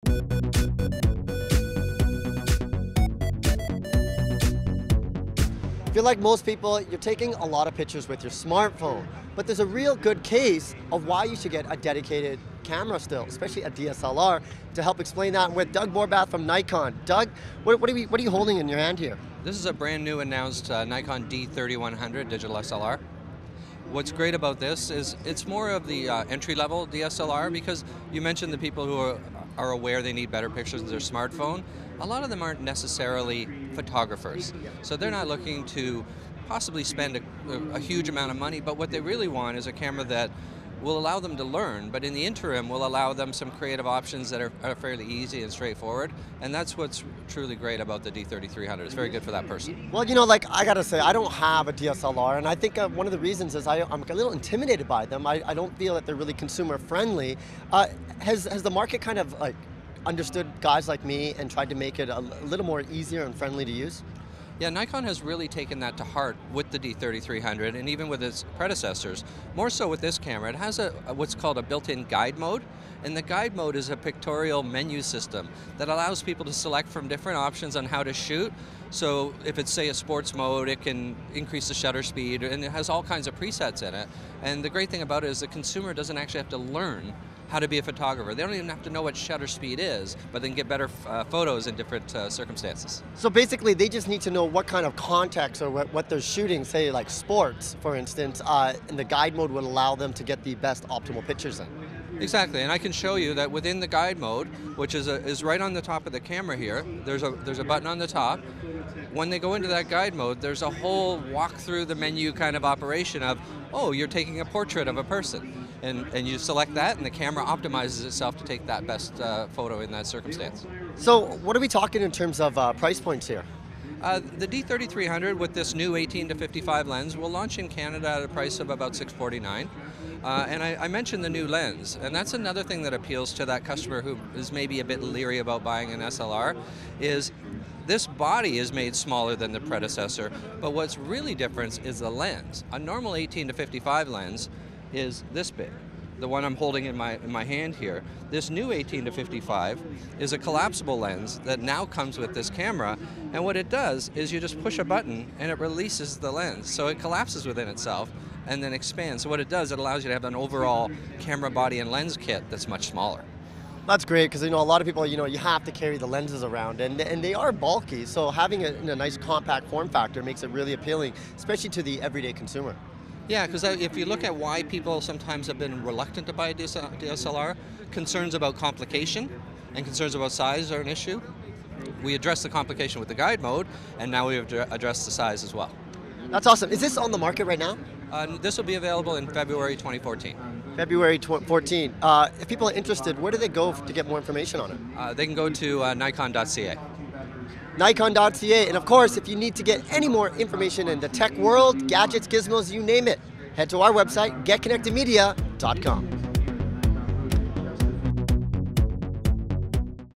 I feel like most people, you're taking a lot of pictures with your smartphone, but there's a real good case of why you should get a dedicated camera still, especially a DSLR. To help explain that, I'm with Doug Borbath from Nikon. Doug, what are you holding in your hand here? This is a brand new announced Nikon D3100 digital SLR. What's great about this is it's more of the entry-level DSLR, because you mentioned the people who are aware they need better pictures with their smartphone. A lot of them aren't necessarily photographers, so they're not looking to possibly spend a huge amount of money, but what they really want is a camera that will allow them to learn, but in the interim will allow them some creative options that are fairly easy and straightforward, and that's what's truly great about the D3300. It's very good for that person. Well, you know, like I gotta say, I don't have a DSLR, and I think one of the reasons is I'm a little intimidated by them. I don't feel that they're really consumer friendly. Has the market kind of like understood guys like me and tried to make it a little more easier and friendly to use? Yeah, Nikon has really taken that to heart with the D3300 and even with its predecessors. More so with this camera. It has what's called a built-in guide mode, and the guide mode is a pictorial menu system that allows people to select from different options on how to shoot. So if it's, say, a sports mode, it can increase the shutter speed, and it has all kinds of presets in it. And the great thing about it is the consumer doesn't actually have to learn how to be a photographer. They don't even have to know what shutter speed is, but they can get better photos in different circumstances. So basically, they just need to know what kind of context or what they're shooting, say like sports, for instance, and the guide mode would allow them to get the best optimal pictures in. Exactly, and I can show you that within the guide mode, which is right on the top of the camera here, there's a button on the top. When they go into that guide mode, there's a whole walk through the menu kind of operation of, oh, you're taking a portrait of a person. And you select that, and the camera optimizes itself to take that best photo in that circumstance. So what are we talking in terms of price points here? The D3300 with this new 18 to 55 lens will launch in Canada at a price of about $649. And I mentioned the new lens, and that's another thing that appeals to that customer who is maybe a bit leery about buying an SLR, is this body is made smaller than the predecessor, but what's really different is the lens. A normal 18 to 55 lens is this big. The one I'm holding in my hand here. This new 18 to 55 is a collapsible lens that now comes with this camera, and what it does is you just push a button and it releases the lens. So it collapses within itself and then expands. So what it does, it allows you to have an overall camera body and lens kit that's much smaller. That's great, because you know a lot of people, you have to carry the lenses around, and they are bulky, so having it in a nice compact form factor makes it really appealing, especially to the everyday consumer. Yeah, because if you look at why people sometimes have been reluctant to buy a DSLR, concerns about complication and concerns about size are an issue. We address the complication with the guide mode, and now we've addressed the size as well. That's awesome. Is this on the market right now? This will be available in February 2014. February 14. If people are interested, where do they go to get more information on it? They can go to Nikon.ca. Nikon.ca, and of course, if you need to get any more information in the tech world, gadgets, gizmos, you name it, head to our website, getconnectedmedia.com.